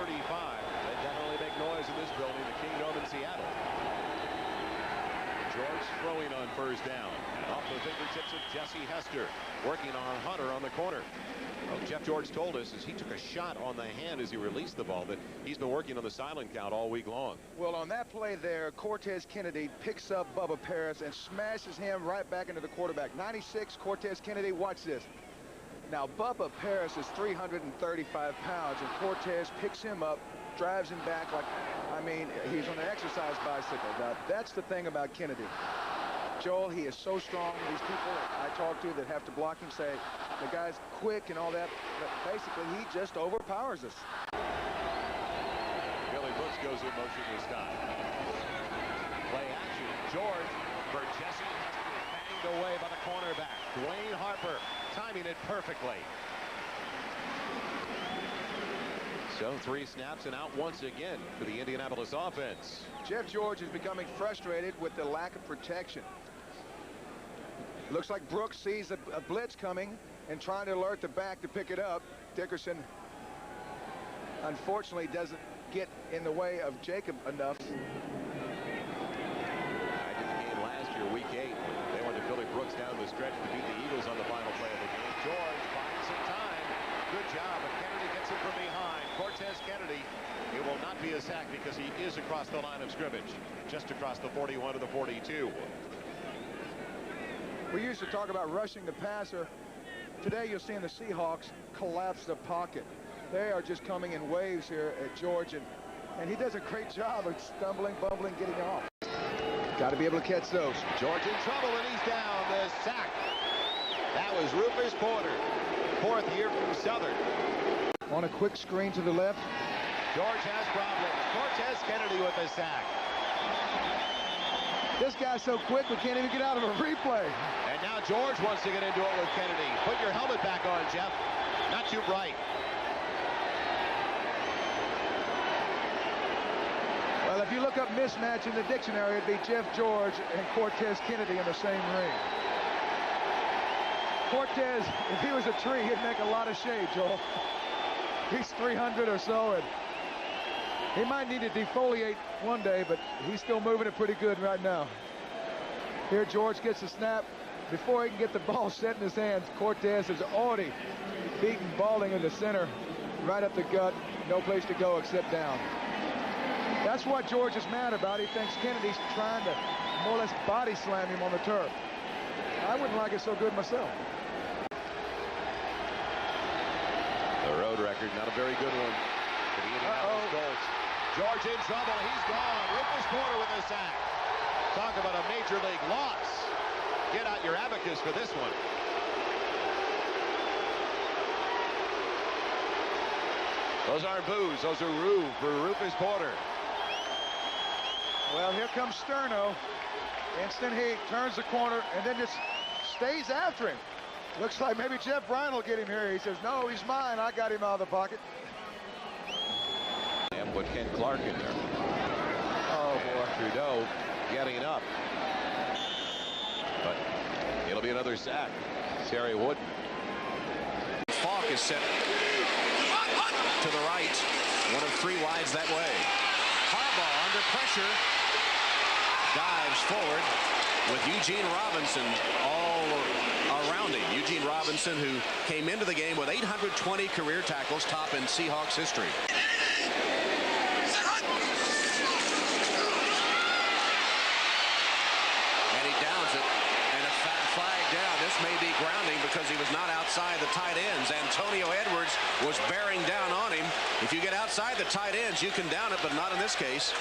They definitely make noise in this building, the Kingdome in Seattle. George throwing on first down. And off the fingertips of Jesse Hester, working on Hunter on the corner. Well, Jeff George told us as he took a shot on the hand as he released the ball that he's been working on the silent count all week long. Well, on that play there, Cortez Kennedy picks up Bubba Paris and smashes him right back into the quarterback. 96, Cortez Kennedy, watch this. Now, Bubba Paris is 335 pounds, and Cortez picks him up, drives him back like, I mean, he's on an exercise bicycle. Now, that's the thing about Kennedy. Joel, he is so strong. These people I talk to that have to block him say the guy's quick and all that, but basically he just overpowers us. Billy Brooks goes in motion this time. Play action. George for Jesse Hester, banged away by the cornerback. Dwayne Harper timing it perfectly. So 3 snaps and out once again for the Indianapolis offense. Jeff George is becoming frustrated with the lack of protection. Looks like Brooks sees a blitz coming and trying to alert the back to pick it up. Dickerson unfortunately doesn't get in the way of Jacob enough. I did the game last year, week 8. They wanted Billy Brooks down the stretch to beat the Eagles on the final play of the game. George finds some time. Good job, but Kennedy gets it from behind. Cortez Kennedy, it will not be a sack because he is across the line of scrimmage, just across the 41 to the 42. We used to talk about rushing the passer. Today you're seeing the Seahawks collapse the pocket. They are just coming in waves here at George, and he does a great job of stumbling, bumbling, getting off. Got to be able to catch those. George in trouble, and he's down. The sack. That was Rufus Porter, 4th year from Southern. On a quick screen to the left. George has problems. Cortez Kennedy with the sack. This guy's so quick we can't even get out of a replay. And now George wants to get into it with Kennedy. Put your helmet back on, Jeff. Not too bright. Well, if you look up mismatch in the dictionary, it'd be Jeff George and Cortez Kennedy in the same ring. Cortez, if he was a tree, he'd make a lot of shade, Joel. He's 300 or so, and he might need to defoliate one day, but he's still moving it pretty good right now. Here George gets the snap. Before he can get the ball set in his hands, Cortez has already beaten Balding in the center, right up the gut. No place to go except down. That's what George is mad about. He thinks Kennedy's trying to more or less body slam him on the turf. I wouldn't like it so good myself. The road record, not a very good one for the Indianapolis Colts. George in trouble. He's gone. Rufus Porter with a sack. Talk about a major league loss. Get out your abacus for this one. Those aren't boos. Those are rue for Rufus Porter. Well, here comes Sterno. Instant heat, turns the corner, and then just stays after him. Looks like maybe Jeff Bryan will get him here. He says, no, he's mine. I got him out of the pocket. And put Ken Clark in there. Oh, boy. Trudeau getting up. But it'll be another sack. Terry Wooden. Falk is set to the right. One of 3 wides that way. Harbaugh under pressure. Dives forward with Eugene Robinson all around him. Eugene Robinson, who came into the game with 820 career tackles, top in Seahawks history. And he downs it, and a flag down. This may be grounding because he was not outside the tight ends. Antonio Edwards was bearing down on him. If you get outside the tight ends, you can down it, but not in this case.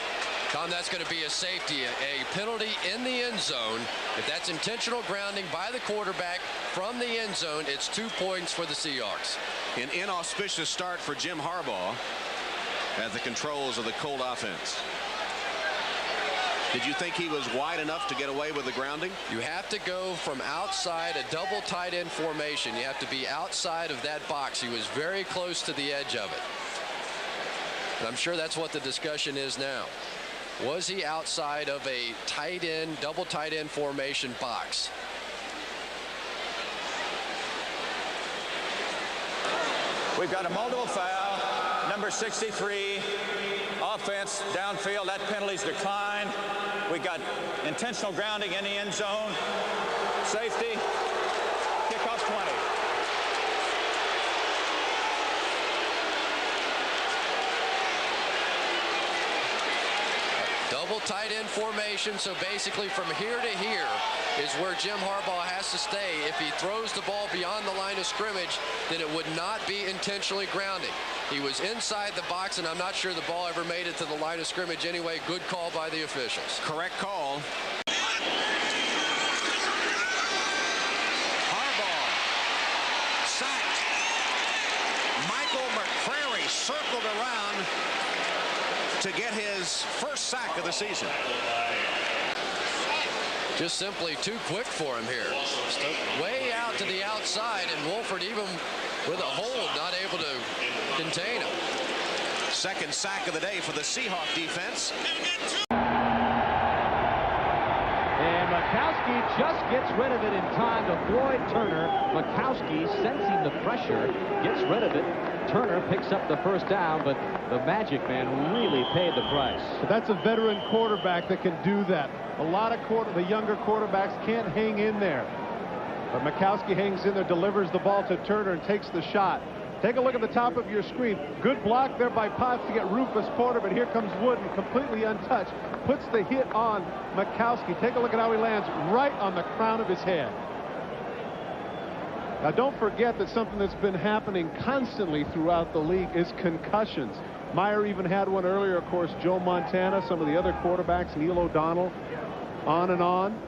Tom, that's going to be a safety, a penalty in the end zone. If that's intentional grounding by the quarterback from the end zone, it's 2 points for the Seahawks. An inauspicious start for Jim Harbaugh at the controls of the Colt offense. Did you think he was wide enough to get away with the grounding? You have to go from outside a double tight end formation. You have to be outside of that box. He was very close to the edge of it. And I'm sure that's what the discussion is now. Was he outside of a tight end, double tight end formation box? We've got a multiple foul. number 63, offense downfield. That penalty's declined. We got intentional grounding in the end zone. Safety. Kickoff 20. Double tight end formation, so basically from here to here is where Jim Harbaugh has to stay. If he throws the ball beyond the line of scrimmage, then it would not be intentionally grounding. He was inside the box, and I'm not sure the ball ever made it to the line of scrimmage anyway. Good call by the officials. Correct call. Harbaugh sacked. Michael McCrary circled around to get his first sack of the season. Just simply too quick for him here. Way out to the outside, and Wolford, even with a hold, not able to contain him. Second sack of the day for the Seahawks defense. And Majkowski just gets rid of it in time to Floyd Turner. Majkowski, sensing the pressure, gets rid of it. Turner picks up the first down, but the Magic Man really paid the price. But that's a veteran quarterback that can do that. A lot of the younger quarterbacks can't hang in there. But Majkowski hangs in there, delivers the ball to Turner, and takes the shot. Take a look at the top of your screen. Good block there by Potts to get Rufus Porter, but here comes Wooden, completely untouched. Puts the hit on Majkowski. Take a look at how he lands, right on the crown of his head. Now, don't forget that something that's been happening constantly throughout the league is concussions. Meyer even had one earlier, of course. Joe Montana, some of the other quarterbacks, Neil O'Donnell, on and on.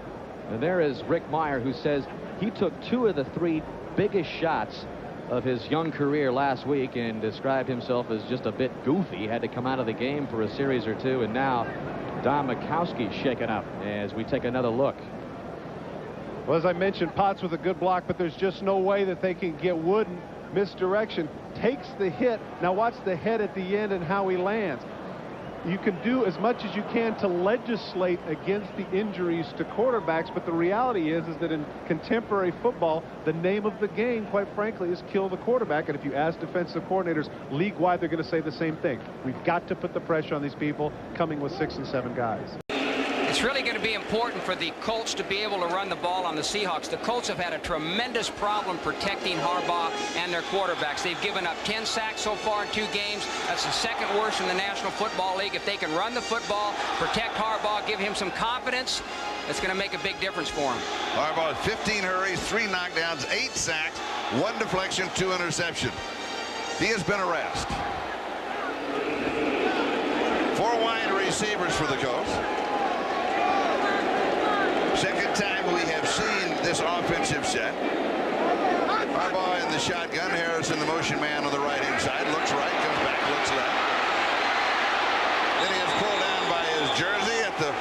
And there is Rick Meyer, who says he took 2 of the 3 biggest shots of his young career last week and described himself as just a bit goofy. Had to come out of the game for a series or 2, and now Don Majkowski shaken up as we take another look. Well, as I mentioned, Potts with a good block, but there's just no way that they can get Wooden. Misdirection, takes the hit. Now watch the head at the end and how he lands. You can do as much as you can to legislate against the injuries to quarterbacks, but the reality is that in contemporary football, the name of the game, quite frankly, is kill the quarterback. And if you ask defensive coordinators league-wide, they're going to say the same thing. We've got to put the pressure on these people coming with 6 and 7 guys. It's really going to be important for the Colts to be able to run the ball on the Seahawks. The Colts have had a tremendous problem protecting Harbaugh and their quarterbacks. They've given up 10 sacks so far in 2 games. That's the second worst in the National Football League. If they can run the football, protect Harbaugh, give him some confidence, it's going to make a big difference for him. Harbaugh, 15 hurries, 3 knockdowns, 8 sacks, 1 deflection, 2 interceptions. He has been harassed. 4 wide receivers for the Colts. Second time we have seen this offensive set. Harbaugh in the shotgun. Harrison, the motion man on the right-hand side. Looks right, comes back, looks left. Then he is pulled down by his jersey at the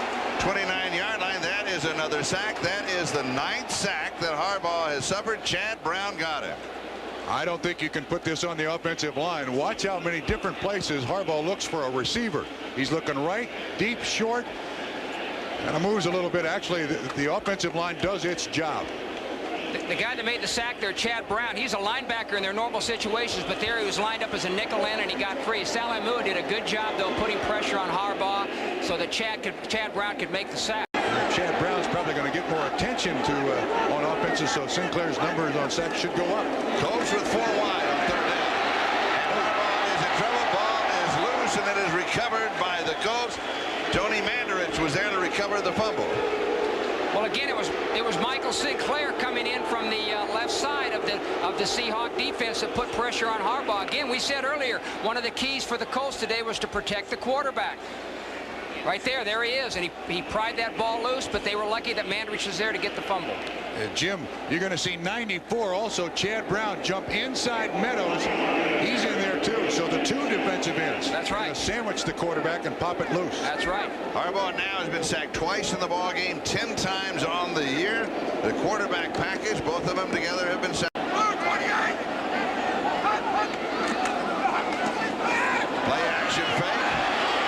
29-yard line. That is another sack. That is the 9th sack that Harbaugh has suffered. Chad Brown got him. I don't think you can put this on the offensive line. Watch how many different places Harbaugh looks for a receiver. He's looking right, deep, short, and it moves a little bit. Actually, the offensive line does its job. The guy that made the sack there, Chad Brown, he's a linebacker in their normal situations, but there he was lined up as a nickel end and he got free. Salamu did a good job, though, putting pressure on Harbaugh so that Chad Brown could make the sack. Chad Brown's probably going to get more attention to on offenses, so Sinclair's numbers on sacks should go up. Colts with 4 wide on 3rd down. And Harbaugh is in trouble. Ball is loose, and it is recovered by the Colts. Tony Mandarich was there to recover the fumble. Well, again, it was Michael Sinclair coming in from the left side of the Seahawk defense that put pressure on Harbaugh. Again, we said earlier, one of the keys for the Colts today was to protect the quarterback. Right there he is, and he pried that ball loose, but they were lucky that Mandarich was there to get the fumble. Jim, you're going to see 94 also. Chad Brown jump inside Meadows. He's in there too. So the 2 defensive ends. That's right. Sandwich the quarterback and pop it loose. That's right. Harbaugh now has been sacked twice in the ball game, 10 times on the year. The quarterback package, both of them together have been sacked. Play action fake.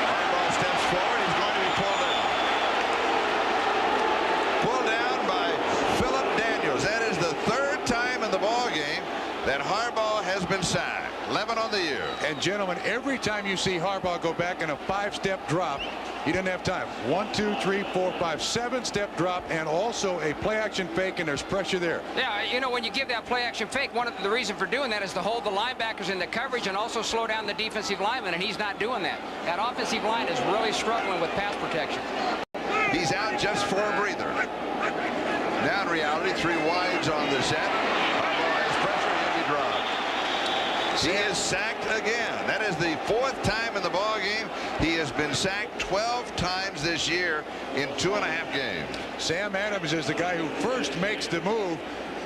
Harbaugh steps forward. He's going to be pulled down. Pulled down by Philip Daniels. That is the 3rd time in the ball game that Harbaugh has been sacked. 11 on the year. And gentlemen, every time you see Harbaugh go back in a 5-step drop, he didn't have time. 1, 2, 3, 4, 5, 7-step drop, and also a play-action fake, and there's pressure there. Yeah, you know, when you give that play-action fake, one of the reason for doing that is to hold the linebackers in the coverage and also slow down the defensive lineman, and he's not doing that. That offensive line is really struggling with pass protection. He's out just for a breather. Now in reality, 3 wides on the set. Harbaugh has pressure, he'll be dropped. He is sacked again. That is the 4th time in the ball game. He has been sacked 12 times this year in 2.5 games. Sam Adams is the guy who first makes the move.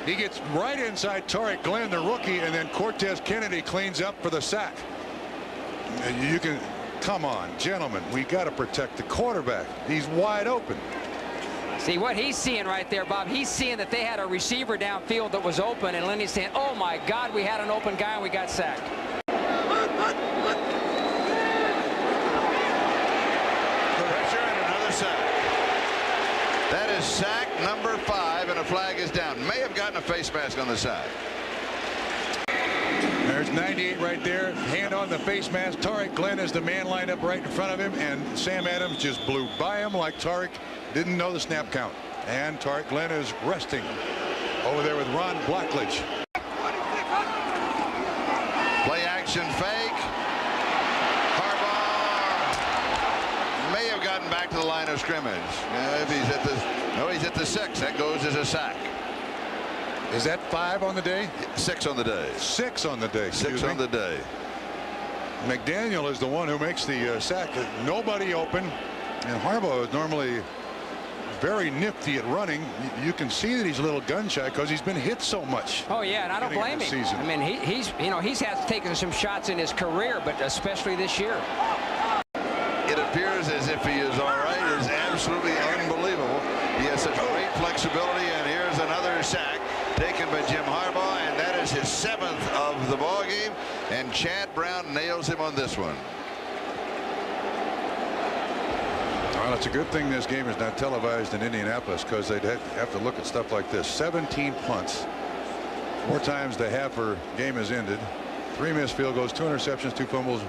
He gets right inside Tariq Glenn, the rookie, and then Cortez Kennedy cleans up for the sack. You can, come on, gentlemen, we got to protect the quarterback. He's wide open. See what he's seeing right there, Bob. He's seeing that they had a receiver downfield that was open, and Lenny's saying, oh my God, we had an open guy and we got sacked. Pressure and another sack. That is sack number 5, and a flag is down. May have gotten a face mask on the side. There's 98 right there. Hand on the face mask. Tariq Glenn is the man lined up right in front of him, and Sam Adams just blew by him like Tariq didn't know the snap count. And Tariq Glenn is resting over there with Ron Blackledge. Play action fake. Harbaugh may have gotten back to the line of scrimmage. If he's at the, no, he's at the 6. That goes as a sack. Is that 5 on the day? 6 on the day. 6 on the day. 6 on the day. McDaniel is the one who makes the sack. Nobody open, and Harbaugh is normally very nifty at running. You can see that he's a little gun shy because he's been hit so much. Oh yeah, and I don't blame him. Season. I mean, he's had taken some shots in his career, but especially this year. It appears as if he is all right. It is absolutely unbelievable. He has such great flexibility, and here's another sack taken by Jim Harbaugh, and that is his 7th of the ball game, and Chad Brown nails him on this one. Well, it's a good thing this game is not televised in Indianapolis, because they'd have to look at stuff like this. 17 punts, 4 times the half game has ended, 3 missed field goals, 2 interceptions, 2 fumbles,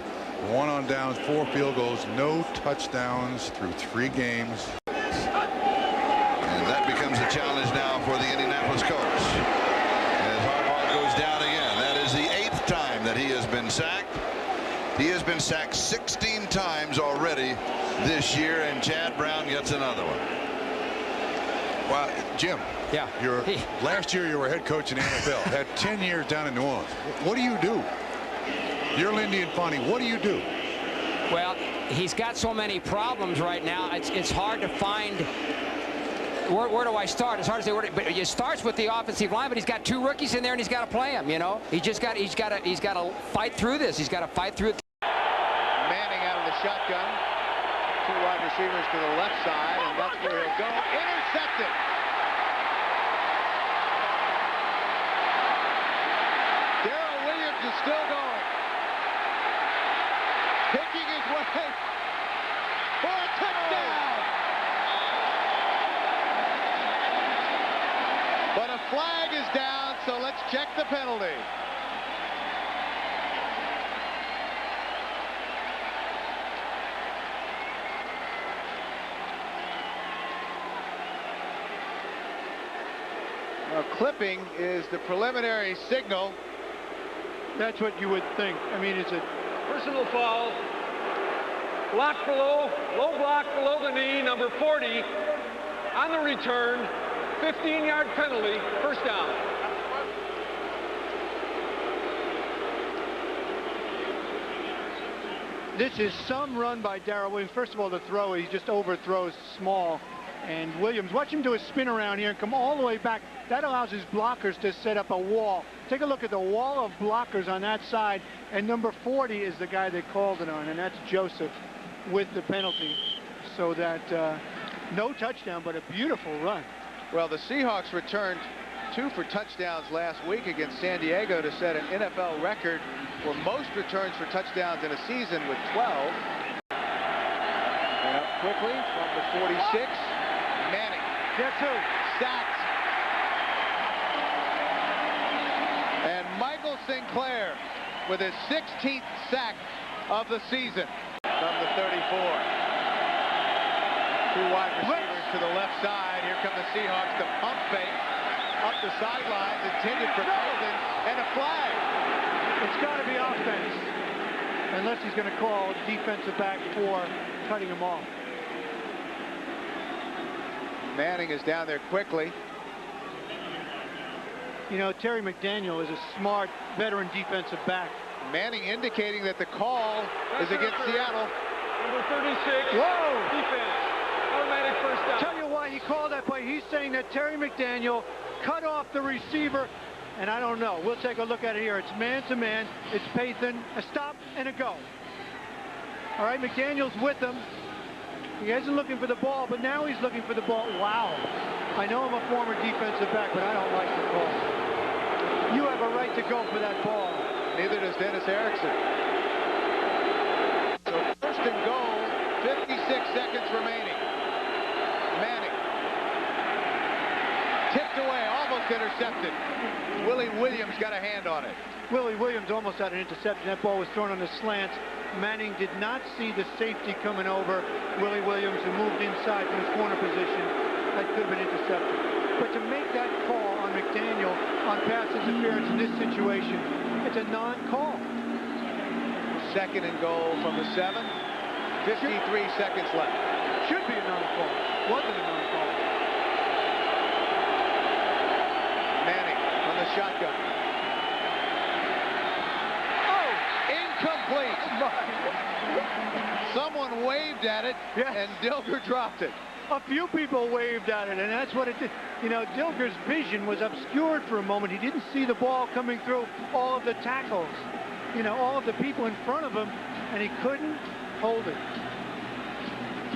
1 on downs, 4 field goals, no touchdowns through 3 games. And that becomes a challenge now for the Indianapolis Colts. As Harbaugh goes down again, that is the 8th time that he has been sacked. He has been sacked 16 times already this year, and Chad Brown gets another one. Well, Jim, yeah, last year you were head coach in the NFL, had 10 years down in New Orleans. What do you do? You're Lindy and Fonnie. What do you do? Well, he's got so many problems right now. It's hard to find. Where do I start? It's hard to say where. But it starts with the offensive line. But he's got 2 rookies in there, and he's got to play them. You know, he's got to fight through this. He's got to fight through it. Manning out of the shotgun. 2 wide receivers to the left side, and that's where he'll go. Intercepted. Darrell Williams is still going. Picking his way for a touchdown. But a flag is down, so let's check the penalty. Now, clipping is the preliminary signal. That's what you would think. I mean, it's a personal foul. Block below, low block below the knee, number 40. On the return, 15-yard penalty, first down. This is some run by Darrell Williams. First of all, the throw, he just overthrows small. And Williams, watch him do a spin around here and come all the way back. That allows his blockers to set up a wall. Take a look at the wall of blockers on that side. And number 40 is the guy they called it on, and that's Joseph with the penalty. So that no touchdown, but a beautiful run. Well, the Seahawks returned 2 for touchdowns last week against San Diego to set an NFL record for most returns for touchdowns in a season with 12. And up quickly from the 46. Manning. Guess who? Sacked. And Michael Sinclair with his 16th sack of the season. From the 34. 2 wide receivers to the left side. Here come the Seahawks. The pump fake up the sidelines, intended for Peyton, and a flag. It's got to be offense, unless he's going to call defensive back for cutting him off. Manning is down there quickly. You know, Terry McDaniel is a smart veteran defensive back. Manning indicating that the call is against Seattle. Number 36. Whoa! Defense. Automatic first down. Tell you why he called that play. He's saying that Terry McDaniel cut off the receiver, and I don't know. We'll take a look at it here. It's man-to-man. It's Peyton. A stop and a go. All right, McDaniel's with him. He isn't looking for the ball, but now he's looking for the ball. Wow. I know I'm a former defensive back, but I don't like the call. You have a right to go for that ball. Neither does Dennis Erickson. So first and goal, 56 seconds remaining. Manning. Tipped away, almost intercepted. Willie Williams got a hand on it. Willie Williams almost had an interception. That ball was thrown on the slants. Manning did not see the safety coming over. Willie Williams, who moved inside from his corner position, that could have been intercepted. But to make that call on McDaniel on pass interference in this situation, it's a non-call. Second and goal from the 7. 53 seconds left. Should be a non-call. Wasn't a non-call. Manning on the shotgun. Oh, incomplete. Someone waved at it, and Dilger dropped it. A few people waved at it, and that's what it did. You know, Dilger's vision was obscured for a moment. He didn't see the ball coming through all of the tackles, you know, all of the people in front of him, and he couldn't hold it.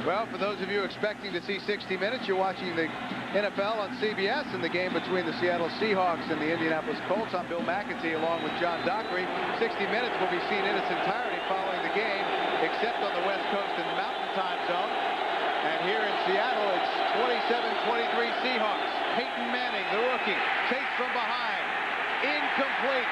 Well, for those of you expecting to see 60 minutes, you're watching the NFL on CBS in the game between the Seattle Seahawks and the Indianapolis Colts. I'm Bill McAtee along with John Dockery. 60 minutes will be seen in its entirety following the game, except on the West Coast and Mountain Time Zone. And here in Seattle, it's 27-23 Seahawks. Peyton Manning, the rookie, chased from behind. Incomplete.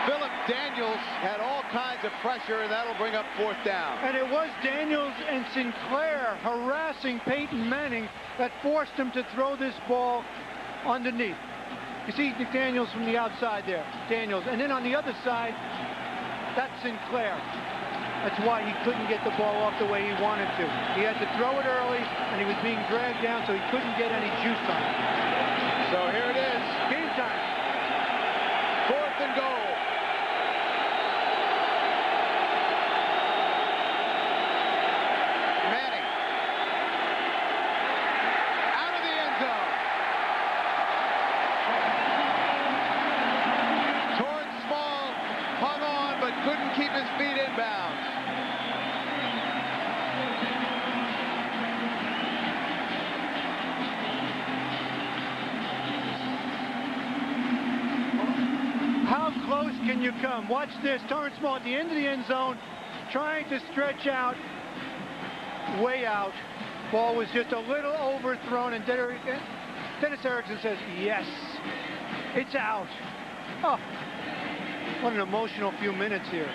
Philip Daniels had all kinds of pressure, and that'll bring up 4th down. And it was Daniels and Sinclair harassing Peyton Manning that forced him to throw this ball underneath. You see Daniels from the outside there, Daniels. And then on the other side, that's Sinclair. That's why he couldn't get the ball off the way he wanted to. He had to throw it early, and he was being dragged down, so he couldn't get any juice on it. So here it is. Game time. 4th and goal. Manning. Out of the end zone. Torrance Small hung on, but couldn't keep his feet inbounds. How close can you come? Watch this. Torrance Small at the end of the end zone, trying to stretch out, way out. Ball was just a little overthrown, and Dennis Erickson says, yes, it's out. Oh, what an emotional few minutes here.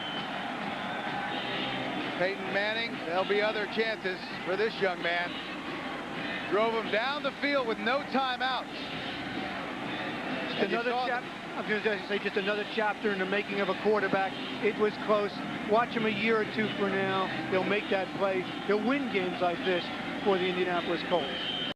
Peyton Manning, there'll be other chances for this young man. Drove him down the field with no timeouts. Another chapter. I'm going to say just another chapter in the making of a quarterback. It was close. Watch him a year or two from now. They'll make that play. They'll win games like this for the Indianapolis Colts.